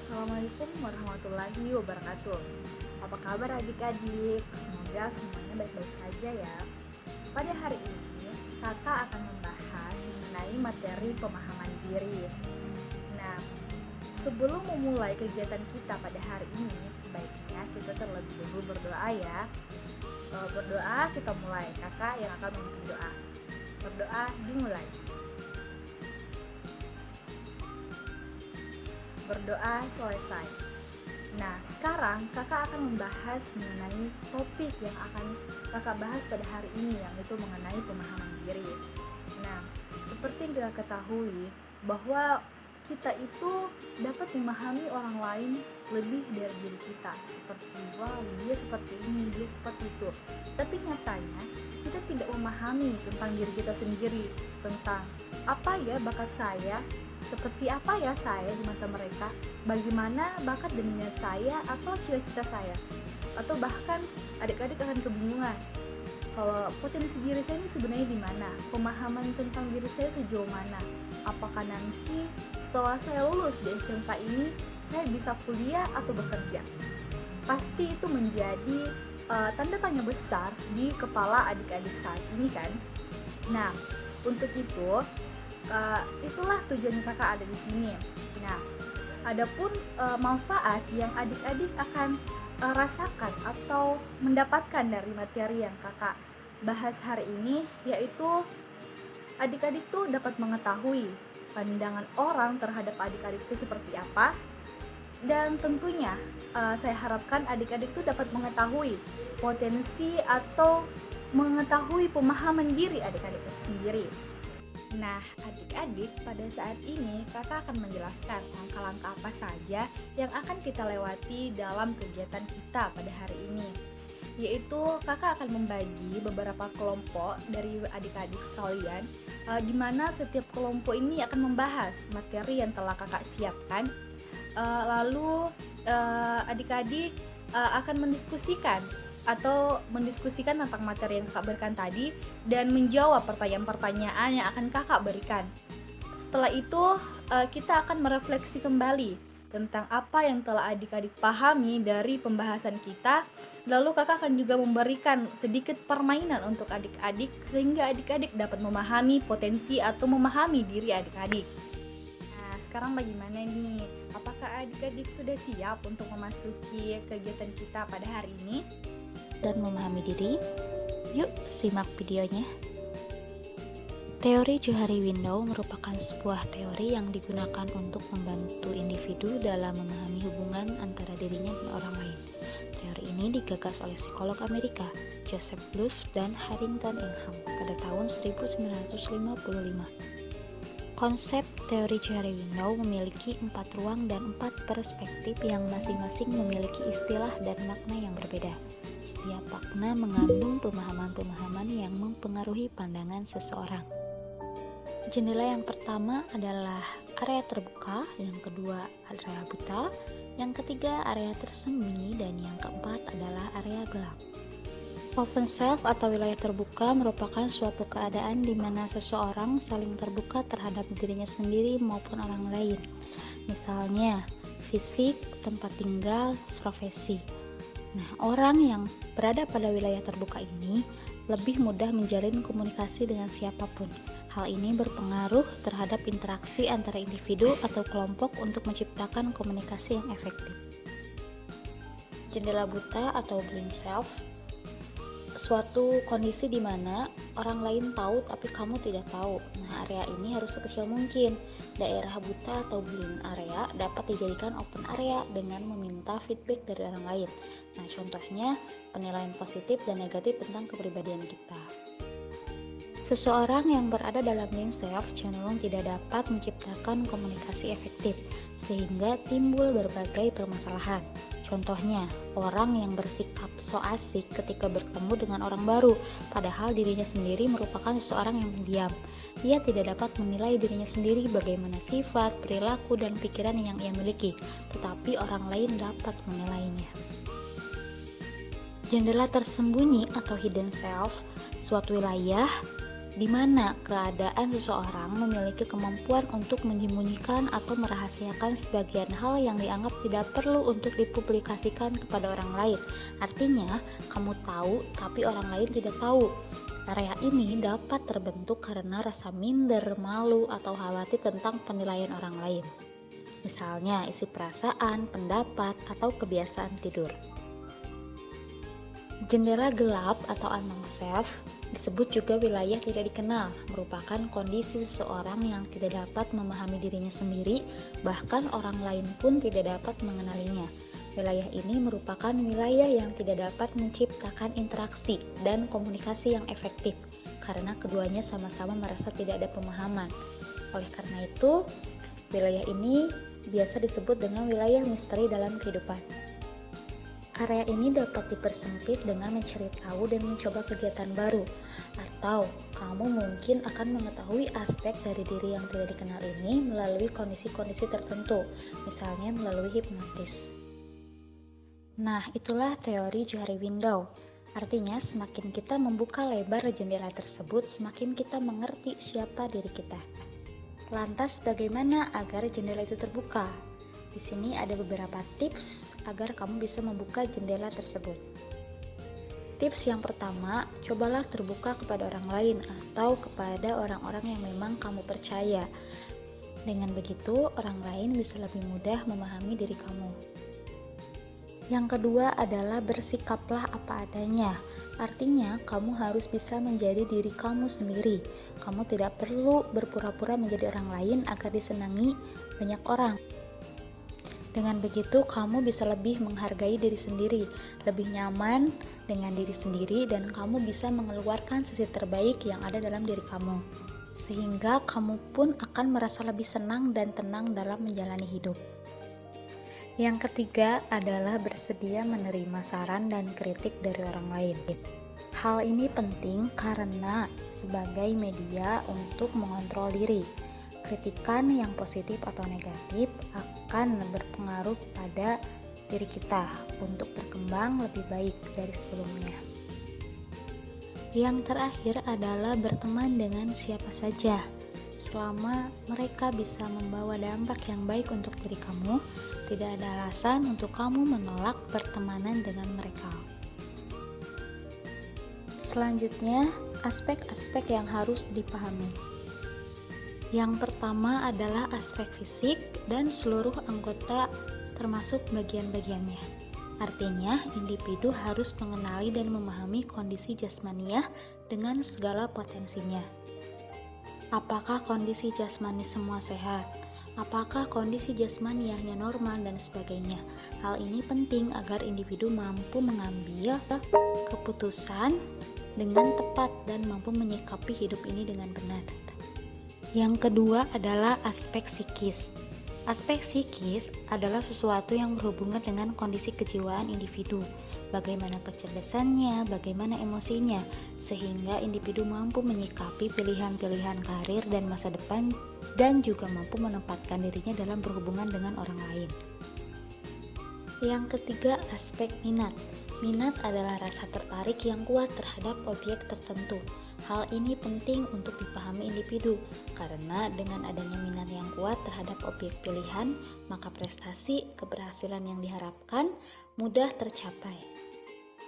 Assalamualaikum warahmatullahi wabarakatuh. Apa kabar adik-adik? Semoga semuanya baik-baik saja ya. Pada hari ini, kakak akan membahas mengenai materi pemahaman diri. Nah, sebelum memulai kegiatan kita pada hari ini, baiknya kita terlebih dahulu berdoa ya. Berdoa kita mulai, kakak yang akan memimpin doa. Berdoa dimulai. Berdoa selesai. Nah, sekarang kakak akan membahas mengenai topik yang akan kakak bahas pada hari ini, yaitu mengenai pemahaman diri. Nah, seperti yang kita ketahui bahwa kita itu dapat memahami orang lain lebih dari diri kita, seperti wah dia seperti ini, dia seperti itu. Tapi nyatanya kita tidak memahami tentang diri kita sendiri, tentang apa ya bakat saya, seperti apa ya saya di mata mereka, bagaimana bakat dan minat saya atau cita-cita saya, atau bahkan adik-adik akan kebingungan kalau potensi diri saya ini sebenarnya di mana, pemahaman tentang diri saya sejauh mana, apakah nanti setelah saya lulus di SMK ini saya bisa kuliah atau bekerja. Pasti itu menjadi tanda tanya besar di kepala adik-adik saat ini kan. Nah, untuk itu itulah tujuan kakak ada di sini. Nah, adapun manfaat yang adik-adik akan rasakan atau mendapatkan dari materi yang kakak bahas hari ini, yaitu adik-adik tuh dapat mengetahui pandangan orang terhadap adik-adik itu seperti apa, dan tentunya saya harapkan adik-adik tuh dapat mengetahui potensi atau mengetahui pemahaman diri adik-adik sendiri. Nah, adik-adik, pada saat ini kakak akan menjelaskan langkah-langkah apa saja yang akan kita lewati dalam kegiatan kita pada hari ini. Yaitu kakak akan membagi beberapa kelompok dari adik-adik sekalian, di mana setiap kelompok ini akan membahas materi yang telah kakak siapkan. Lalu adik-adik akan mendiskusikan tentang materi yang kakak berikan tadi dan menjawab pertanyaan-pertanyaan yang akan kakak berikan. Setelah itu kita akan merefleksi kembali tentang apa yang telah adik-adik pahami dari pembahasan kita. Lalu kakak akan juga memberikan sedikit permainan untuk adik-adik sehingga adik-adik dapat memahami potensi atau memahami diri adik-adik. Nah, sekarang bagaimana nih? Apakah adik-adik sudah siap untuk memasuki kegiatan kita pada hari ini? Dan memahami diri? Yuk simak videonya. Teori Johari Window merupakan sebuah teori yang digunakan untuk membantu individu dalam memahami hubungan antara dirinya dan orang lain. Teori ini digagas oleh psikolog Amerika Joseph Bluth dan Harrington Ingham pada tahun 1955. Konsep teori Johari Window memiliki 4 ruang dan 4 perspektif yang masing-masing memiliki istilah dan makna yang berbeda. Setiap makna mengandung pemahaman-pemahaman yang mempengaruhi pandangan seseorang. Jendela yang pertama adalah area terbuka, yang kedua area buta, yang ketiga area tersembunyi, dan yang keempat adalah area gelap. Open self atau wilayah terbuka merupakan suatu keadaan di mana seseorang saling terbuka terhadap dirinya sendiri maupun orang lain. Misalnya, fisik, tempat tinggal, profesi. Nah, orang yang berada pada wilayah terbuka ini lebih mudah menjalin komunikasi dengan siapapun. Hal ini berpengaruh terhadap interaksi antara individu atau kelompok untuk menciptakan komunikasi yang efektif. Jendela buta atau blind self, suatu kondisi di mana orang lain tahu tapi kamu tidak tahu. Nah, area ini harus sekecil mungkin. Daerah buta atau blind area dapat dijadikan open area dengan meminta feedback dari orang lain. Nah, contohnya penilaian positif dan negatif tentang kepribadian kita. Seseorang yang berada dalam blind self cenderung tidak dapat menciptakan komunikasi efektif, sehingga timbul berbagai permasalahan. Contohnya, orang yang bersikap so asik ketika bertemu dengan orang baru, padahal dirinya sendiri merupakan seseorang yang pendiam. Ia tidak dapat menilai dirinya sendiri bagaimana sifat, perilaku, dan pikiran yang ia miliki, tetapi orang lain dapat menilainya. Jendela tersembunyi atau hidden self, suatu wilayah di mana keadaan seseorang memiliki kemampuan untuk menyembunyikan atau merahasiakan sebagian hal yang dianggap tidak perlu untuk dipublikasikan kepada orang lain. Artinya, kamu tahu tapi orang lain tidak tahu. Area ini dapat terbentuk karena rasa minder, malu, atau khawatir tentang penilaian orang lain. Misalnya, isi perasaan, pendapat, atau kebiasaan tidur. Jendela gelap atau unknown self disebut juga wilayah tidak dikenal, merupakan kondisi seseorang yang tidak dapat memahami dirinya sendiri, bahkan orang lain pun tidak dapat mengenalinya. Wilayah ini merupakan wilayah yang tidak dapat menciptakan interaksi dan komunikasi yang efektif, karena keduanya sama-sama merasa tidak ada pemahaman. Oleh karena itu, wilayah ini biasa disebut dengan wilayah misteri dalam kehidupan. Area ini dapat dipersempit dengan mencari tahu dan mencoba kegiatan baru, atau kamu mungkin akan mengetahui aspek dari diri yang tidak dikenal ini melalui kondisi-kondisi tertentu, misalnya melalui hipnotis. Nah, itulah teori Johari Window. Artinya, semakin kita membuka lebar jendela tersebut, semakin kita mengerti siapa diri kita. Lantas, bagaimana agar jendela itu terbuka? Di sini ada beberapa tips agar kamu bisa membuka jendela tersebut. Tips yang pertama, cobalah terbuka kepada orang lain atau kepada orang-orang yang memang kamu percaya. Dengan begitu, orang lain bisa lebih mudah memahami diri kamu. Yang kedua adalah bersikaplah apa adanya. Artinya, kamu harus bisa menjadi diri kamu sendiri. Kamu tidak perlu berpura-pura menjadi orang lain agar disenangi banyak orang. Dengan begitu, kamu bisa lebih menghargai diri sendiri, lebih nyaman dengan diri sendiri, dan kamu bisa mengeluarkan sisi terbaik yang ada dalam diri kamu. Sehingga kamu pun akan merasa lebih senang dan tenang dalam menjalani hidup. Yang ketiga adalah bersedia menerima saran dan kritik dari orang lain. Hal ini penting karena sebagai media untuk mengontrol diri. Kritikan yang positif atau negatif akan berpengaruh pada diri kita untuk berkembang lebih baik dari sebelumnya. Yang terakhir adalah berteman dengan siapa saja. Selama mereka bisa membawa dampak yang baik untuk diri kamu, tidak ada alasan untuk kamu menolak pertemanan dengan mereka. Selanjutnya, aspek-aspek yang harus dipahami. Yang pertama adalah aspek fisik dan seluruh anggota termasuk bagian-bagiannya. Artinya, individu harus mengenali dan memahami kondisi jasmaniah dengan segala potensinya. Apakah kondisi jasmani semua sehat? Apakah kondisi jasmaniahnya normal dan sebagainya? Hal ini penting agar individu mampu mengambil keputusan dengan tepat dan mampu menyikapi hidup ini dengan benar. Yang kedua adalah aspek psikis. Aspek psikis adalah sesuatu yang berhubungan dengan kondisi kejiwaan individu, bagaimana kecerdasannya, bagaimana emosinya, sehingga individu mampu menyikapi pilihan-pilihan karir dan masa depan dan juga mampu menempatkan dirinya dalam berhubungan dengan orang lain. Yang ketiga, aspek minat. Minat adalah rasa tertarik yang kuat terhadap objek tertentu. Hal ini penting untuk dipahami individu, karena dengan adanya minat yang kuat terhadap objek pilihan, maka prestasi keberhasilan yang diharapkan mudah tercapai.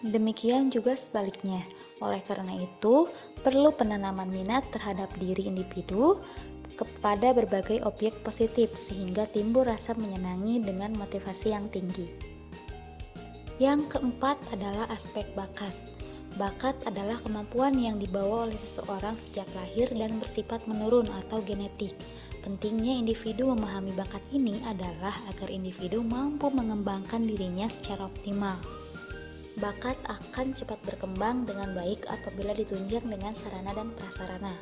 Demikian juga sebaliknya. Oleh karena itu, perlu penanaman minat terhadap diri individu kepada berbagai objek positif, sehingga timbul rasa menyenangi dengan motivasi yang tinggi. Yang keempat adalah aspek bakat. Bakat adalah kemampuan yang dibawa oleh seseorang sejak lahir dan bersifat menurun atau genetik. Pentingnya individu memahami bakat ini adalah agar individu mampu mengembangkan dirinya secara optimal. Bakat akan cepat berkembang dengan baik apabila ditunjang dengan sarana dan prasarana.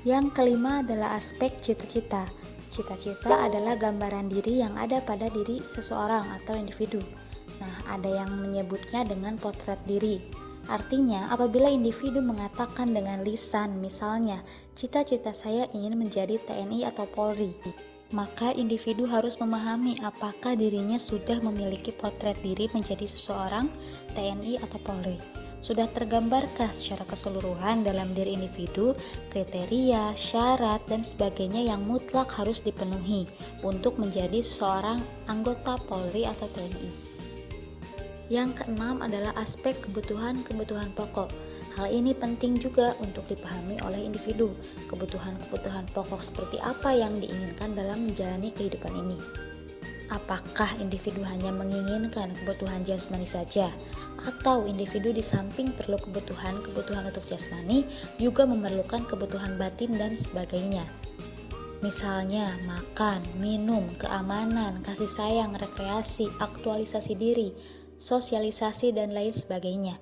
Yang kelima adalah aspek cita-cita. Cita-cita adalah gambaran diri yang ada pada diri seseorang atau individu. Nah, ada yang menyebutnya dengan potret diri. Artinya, apabila individu mengatakan dengan lisan, misalnya, cita-cita saya ingin menjadi TNI atau Polri. maka individu harus memahami apakah dirinya sudah memiliki potret diri menjadi seseorang TNI atau Polri. Sudah tergambarkah secara keseluruhan dalam diri individu kriteria, syarat, dan sebagainya yang mutlak harus dipenuhi untuk menjadi seorang anggota Polri atau TNI. Yang keenam adalah aspek kebutuhan-kebutuhan pokok. Hal ini penting juga untuk dipahami oleh individu. Kebutuhan-kebutuhan pokok seperti apa yang diinginkan dalam menjalani kehidupan ini? Apakah individu hanya menginginkan kebutuhan jasmani saja? Atau individu di samping perlu kebutuhan untuk jasmani, juga memerlukan kebutuhan batin dan sebagainya. Misalnya makan, minum, keamanan, kasih sayang, rekreasi, aktualisasi diri, sosialisasi, dan lain sebagainya.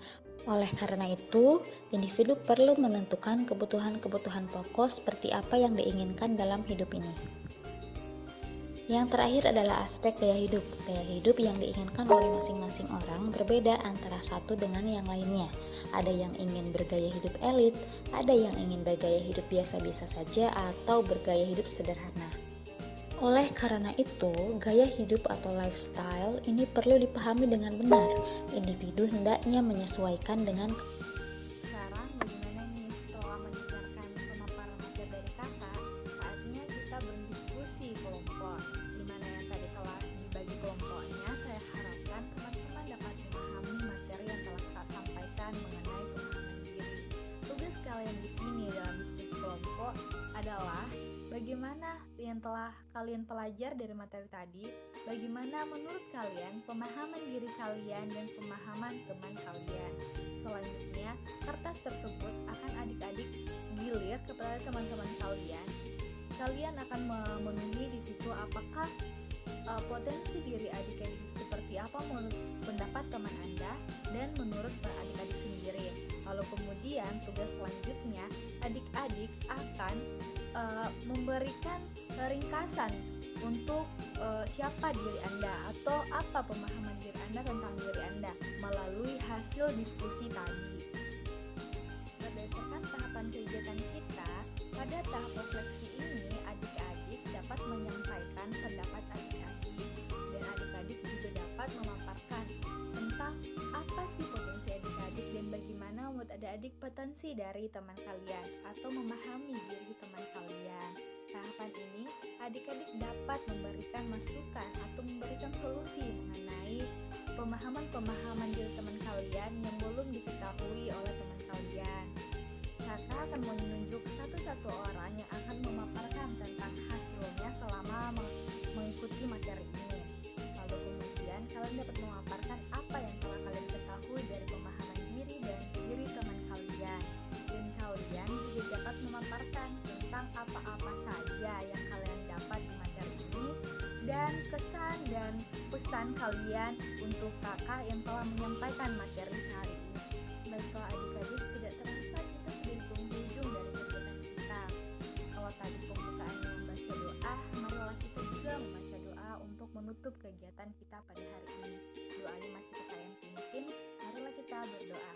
Oleh karena itu, individu perlu menentukan kebutuhan-kebutuhan pokok seperti apa yang diinginkan dalam hidup ini. Yang terakhir adalah aspek gaya hidup. Gaya hidup yang diinginkan oleh masing-masing orang berbeda antara satu dengan yang lainnya. Ada yang ingin bergaya hidup elit, ada yang ingin bergaya hidup biasa-biasa saja, atau bergaya hidup sederhana. Oleh karena itu, gaya hidup atau lifestyle ini perlu dipahami dengan benar. Individu hendaknya menyesuaikan dengan. Sekarang bagaimana nih setelah mendengarkan pemaparan materi dari kakak, saatnya kita berdiskusi kelompok. Di mana yang tadi telah dibagi kelompoknya, saya harapkan teman-teman dapat memahami materi yang telah kakak sampaikan mengenai pemahaman diri. Tugas kalian di sini dalam diskusi kelompok adalah bagaimana yang telah kalian pelajari dari materi tadi, bagaimana menurut kalian pemahaman diri kalian dan pemahaman teman kalian. Selanjutnya, kertas tersebut akan adik-adik gilir kepada teman-teman kalian. Kalian akan memenuhi di situ apakah potensi diri adik-adik seperti apa menurut pendapat teman Anda dan menurut adik-adik sendiri. Lalu kemudian tugas selanjutnya adik-adik akan memberikan ringkasan untuk siapa diri Anda atau apa pemahaman diri Anda tentang diri Anda melalui hasil diskusi tadi. Berdasarkan tahapan kegiatan kita, pada tahap refleksi ini adik-adik dapat menyampaikan pendapat adik-adik dan adik-adik juga dapat memaparkan tentang apa sih potensi adik-adik dan bagaimana menurut adik-adik potensi dari teman kalian atau memahami diri teman kalian. Tahapan ini adik-adik dapat memberikan masukan atau memberikan solusi mengenai pemahaman-pemahaman diri teman kalian yang belum diketahui oleh teman kalian. Kakak akan menunjuk satu-satu orang yang akan memaparkan tentang hasilnya selama mengikuti materi ini. Lalu kemudian kalian dapat memaparkan apa yang telah kalian ketahui dari pemahaman diri dan diri teman kalian. Dan kalian juga dapat memaparkan tentang apa-apa saja yang kalian dapat di materi ini dan kesan dan pesan kalian untuk kakak yang telah menyampaikan materi hari ini. Baiklah adik-adik, tidak terasa kita sudah di penghujung dari kegiatan kita. Kalau tadi pembukaannya membaca doa, marilah kita juga membaca doa untuk menutup kegiatan kita pada hari ini. Doanya masih kita yang pimpin, marilah kita berdoa.